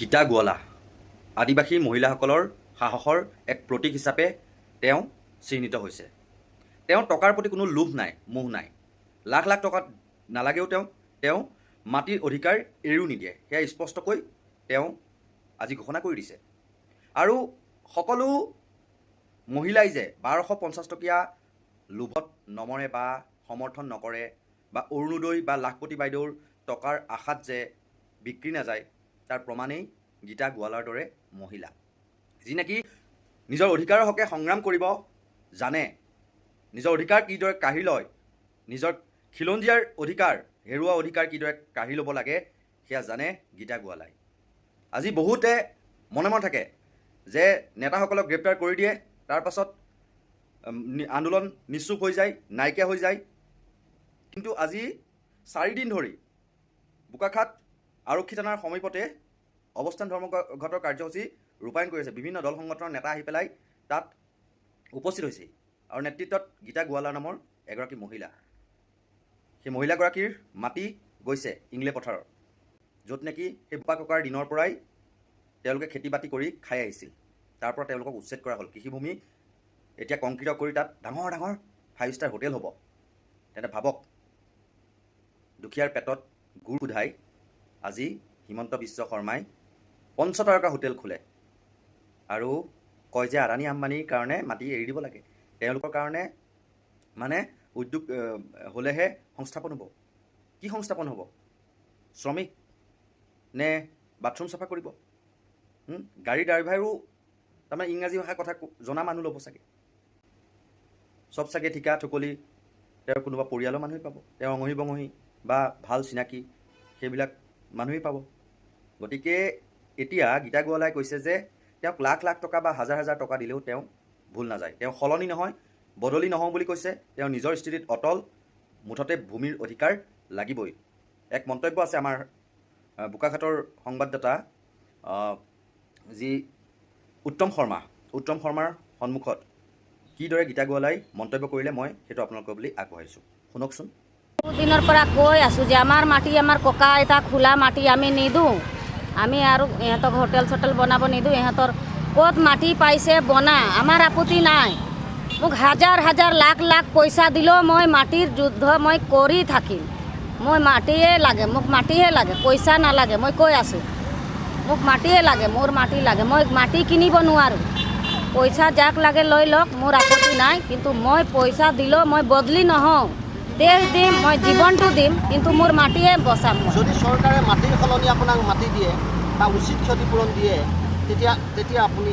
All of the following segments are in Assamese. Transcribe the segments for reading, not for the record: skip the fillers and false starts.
গীতা গোৱালা আদিবাসী মহিলাসকলৰ সাহসৰ এক প্ৰতীক হিচাপে তেওঁ চিহ্নিত হৈছে। তেওঁ টকাৰ প্ৰতি কোনো লোভ নাই, মোহ নাই। লাখ লাখ টকা নালাগেও তেওঁ মাটিৰ অধিকাৰ এৰিও নিদিয়ে। সেয়া স্পষ্টকৈ তেওঁ আজি ঘোষণা কৰি দিছে। আৰু সকলো মহিলাই যে 1250 টকীয়া লোভত নমৰে বা সমৰ্থন নকৰে বা অৰুণোদয় বা লাখপতি বাইদেউৰ টকাৰ আশাত যে বিক্ৰী নাযায়, তাৰ প্ৰমাণেই গীতা গোৱালাৰ দৰে মহিলা, যি নেকি নিজৰ অধিকাৰৰ হকে সংগ্ৰাম কৰিব জানে, নিজৰ অধিকাৰ কিদৰে কাঢ়ি লয়, নিজৰ খিলঞ্জীয়াৰ অধিকাৰ, হেৰুৱা অধিকাৰ কিদৰে কাঢ়ি ল'ব লাগে সেয়া জানে গীতা গোৱালাই। আজি বহুতে মনে মনে থাকে যে নেতাসকলক গ্ৰেপ্তাৰ কৰি দিয়ে, তাৰ পাছত আন্দোলন নিশ্চুপ হৈ যায়, নাইকিয়া হৈ যায়। কিন্তু আজি 4 দিন ধৰি বোকাখাট আৰক্ষী থানাৰ সমীপতে অৱস্থান ধৰ্মঘটৰ কাৰ্যসূচী ৰূপায়ণ কৰিছে। বিভিন্ন দল সংগঠনৰ নেতা আহি পেলাই তাত উপস্থিত হৈছে আৰু নেতৃত্বত গীতা গোৱালা নামৰ এগৰাকী মহিলা। সেই মহিলাগৰাকীৰ মাটি গৈছে ইংলে পথাৰৰ, য'ত নেকি সেই বোপা ককাৰ দিনৰ পৰাই তেওঁলোকে খেতি বাতি কৰি খাই আহিছিল। তাৰ পৰা তেওঁলোকক উচ্ছেদ কৰা হ'ল। কৃষিভূমি এতিয়া কংক্ৰিট কৰি তাত ডাঙৰ ডাঙৰ 5 ষ্টাৰ হোটেল হ'ব। তেন্তে ভাবক, দুখীয়াৰ পেটত গুড় সোধাই আজি হিমন্ত বিশ্ব শৰ্মাই 5 তাৰকা হোটেল খোলে আৰু কয় যে আদানী আম্বানীৰ কাৰণে মাটি এৰি দিব লাগে। তেওঁলোকৰ কাৰণে মানে উদ্যোগ হ'লেহে সংস্থাপন হ'ব। কি সংস্থাপন হ'ব? শ্ৰমিক নে বাথৰুম চাফা কৰিব? গাড়ী ড্ৰাইভাৰো তাৰমানে ইংৰাজী ভাষা কথা জনা মানুহ ল'ব চাগে। চব চাগে ঠিকা ঠুকলি তেওঁৰ কোনোবা পৰিয়ালৰ মানুহেই পাব, তেওঁ অঙহী বঙহী বা ভাল চিনাকি সেইবিলাক মানুহেই পাব। গতিকে এতিয়া গীতা গোৱালাই কৈছে যে তেওঁক লাখ লাখ টকা বা হাজাৰ হাজাৰ টকা দিলেও তেওঁ ভুল নাযায়, তেওঁ সলনি নহয়, বদলি নহওঁ বুলি কৈছে। তেওঁ নিজৰ স্থিতিত অটল, মুঠতে ভূমিৰ অধিকাৰ লাগিবই। এক মন্তব্য আছে আমাৰ বোকাখাটৰ সংবাদদাতা যি উত্তম শৰ্মাৰ সন্মুখত কিদৰে গীতা গোৱালাই মন্তব্য কৰিলে মই সেইটো আপোনালোকৰ বুলি আগবঢ়াইছোঁ, শুনকচোন। দিনৰ পৰা কৈ আছোঁ যে আমাৰ মাটি, আমাৰ ককা আইতা খোলা মাটি আমি নিদিওঁ, আমি আৰু ইহঁতক হোটেল চোটেল বনাব নিদিওঁ। ইহঁতৰ ক'ত মাটি পাইছে বনা, আমাৰ আপত্তি নাই। মোক হাজাৰ হাজাৰ লাখ লাখ পইচা দিলেও মই মাটিৰ যুদ্ধ মই কৰি থাকিম। মই মাটিয়ে লাগে, মোক মাটিহে লাগে, পইচা নালাগে। মই কৈ আছোঁ, মোক মাটিয়ে লাগে, মোৰ মাটি লাগে। মই মাটি কিনিব নোৱাৰোঁ, পইচা যাক লাগে লৈ লওক, মোৰ আপত্তি নাই। কিন্তু মই পইচা দিলেও মই বদলি নহওঁ, দেশ দিম, মই জীৱনটো দিম, কিন্তু মোৰ মাটিয়ে বচাম। যদি চৰকাৰে মাটিৰ সলনি আপোনাক মাটি দিয়ে বা উচিত ক্ষতিপূৰণ দিয়ে, তেতিয়া আপুনি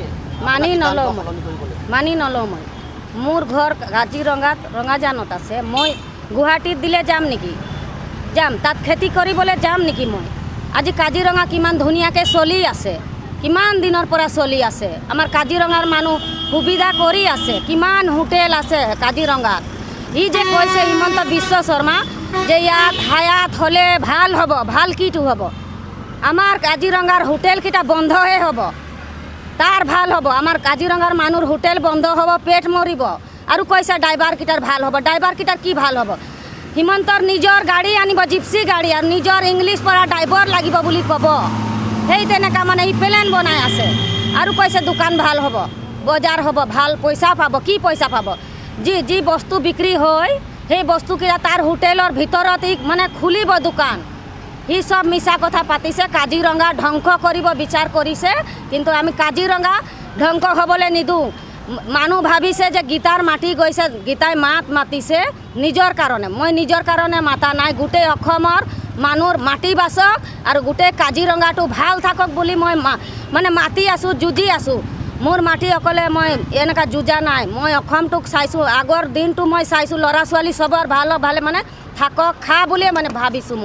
মানি নলওঁ মই। মোৰ ঘৰ কাজিৰঙাত ৰঙাজানত আছে। মই গুৱাহাটীত দিলে যাম নেকি? যাম। তাত খেতি কৰিবলৈ যাম নেকি মই? আজি কাজিৰঙা কিমান ধুনীয়াকৈ চলি আছে, কিমান দিনৰ পৰা চলি আছে। আমাৰ কাজিৰঙাৰ মানুহ সুবিধা কৰি আছে, কিমান হোটেল আছে কাজিৰঙাত। ই যে কৈছে হিমন্ত বিশ্ব শৰ্মা যে ইয়াত হায়াত হ'লে ভাল হ'ব, ভাল কিটো হ'ব? আমাৰ কাজিৰঙাৰ হোটেলকেইটা বন্ধহে হ'ব, তাৰ ভাল হ'ব। আমাৰ কাজিৰঙাৰ মানুহৰ হোটেল বন্ধ হ'ব, পেট মৰিব। আৰু কৈছে ড্ৰাইভাৰকেইটাৰ ভাল হ'ব। ড্ৰাইভাৰকেইটাৰ কি ভাল হ'ব? হিমন্তৰ নিজৰ গাড়ী আনিব, জিপচি গাড়ী, আৰু নিজৰ ইংলিছ পৰা ড্ৰাইভাৰ লাগিব বুলি ক'ব। সেই তেনেকুৱা মানে ই প্লেন বনাই আছে। আৰু কৈছে দোকান ভাল হ'ব, বজাৰ হ'ব, ভাল পইচা পাব। কি পইচা পাব? যি বস্তু বিক্ৰী হয় সেই বস্তুকেইটা তাৰ হোটেলৰ ভিতৰত মানে খুলিব দোকান। সি চব মিছা কথা পাতিছে। কাজিৰঙা ধ্বংস কৰিব বিচাৰ কৰিছে, কিন্তু আমি কাজিৰঙা ধ্বংস হ'বলৈ নিদিওঁ। মানুহ ভাবিছে যে গীতাৰ মাটি গৈছে, গীতাই মাতিছে নিজৰ কাৰণে। মই নিজৰ কাৰণে মাতা নাই, গোটেই অসমৰ মানুহৰ মাটি বাচক আৰু গোটেই কাজিৰঙাটো ভাল থাকক বুলি মই মানে মাতি আছোঁ, যুঁজি আছোঁ। মোৰ মাটি অকলে মই এনেকুৱা যুঁজা নাই। মই অসমটোক চাইছোঁ, আগৰ দিনটো মই চাইছোঁ, ল'ৰা ছোৱালী চবৰ ভালে মানে থাকক, খা বুলিয়ে মানে ভাবিছোঁ।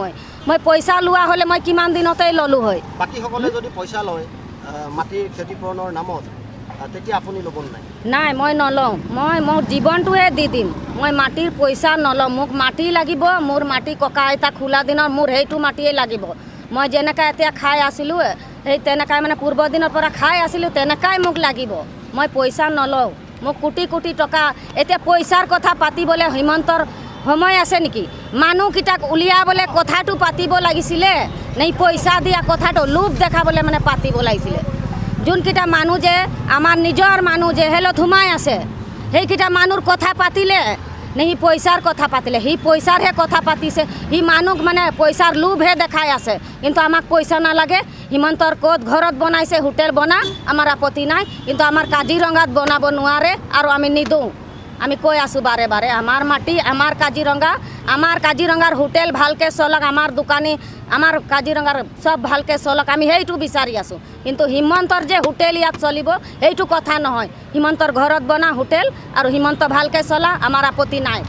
মই পইচা লোৱা হ'লে মই কিমান দিনতেই ল'লোঁ হয়। বাকীসকলে যদি পইচা লয় মাটিৰ ক্ষতিপূৰণৰ নামত, তেতিয়া আপুনি ল'ব নাই? নাই, মই নলওঁ। মোৰ জীৱনটোৱে দি দিম। মই মাটিৰ পইচা নলওঁ। মোক মাটি লাগিব, মোৰ মাটি ককা আইতা খোলা দিনৰ মোৰ সেইটো মাটিয়ে লাগিব। মই যেনেকৈ এতিয়া খাই আছিলোঁ, সেই তেনেকাই মানে পূৰ্ব দিনৰ পৰা খাই আছিলোঁ, তেনেকাই মোক লাগিব। মই পইচা নলওঁ। মোক কোটি কোটি টকা, এতিয়া পইচাৰ কথা পাতিবলৈ হিমন্তৰ সময় আছে নেকি? মানুহকেইটাক উলিয়াবলৈ কথাটো পাতিব লাগিছিলে। নেই পইচা দিয়া কথাটো লোভ দেখাবলৈ মানে পাতিব লাগিছিলে যোনকেইটা মানুহ যে আমাৰ নিজৰ মানুহ যে হেলত সোমাই আছে সেইকেইটা মানুহৰ কথা পাতিলে নে সি পইচাৰ কথা পাতিলে সি পইচাৰহে কথা পাতিছে সি মানুহ মানে পইচাৰ লোভহে দেখাই আছে কিন্তু আমাক পইচা নালাগে হিমন্তৰ ক'ত ঘৰত বনাইছে হোটেল বনা আমাৰ আপত্তি নাই কিন্তু আমাৰ কাজিৰঙাত বনাব নোৱাৰে আৰু আমি নিদিওঁ আমি কৈ আছোঁ বাৰে বাৰে আমাৰ মাটি আমাৰ কাজিৰঙাৰ হোটেল ভালকৈ চলক আমাৰ দোকানী আমাৰ কাজিৰঙাৰ চব ভালকৈ চলক আমি সেইটো বিচাৰি আছোঁ কিন্তু হিমন্তৰ যে হোটেল ইয়াত চলিব সেইটো কথা নহয় হিমন্তৰ ঘৰত বনা হোটেল আৰু হিমন্ত ভালকৈ চলা আমাৰ আপত্তি নাই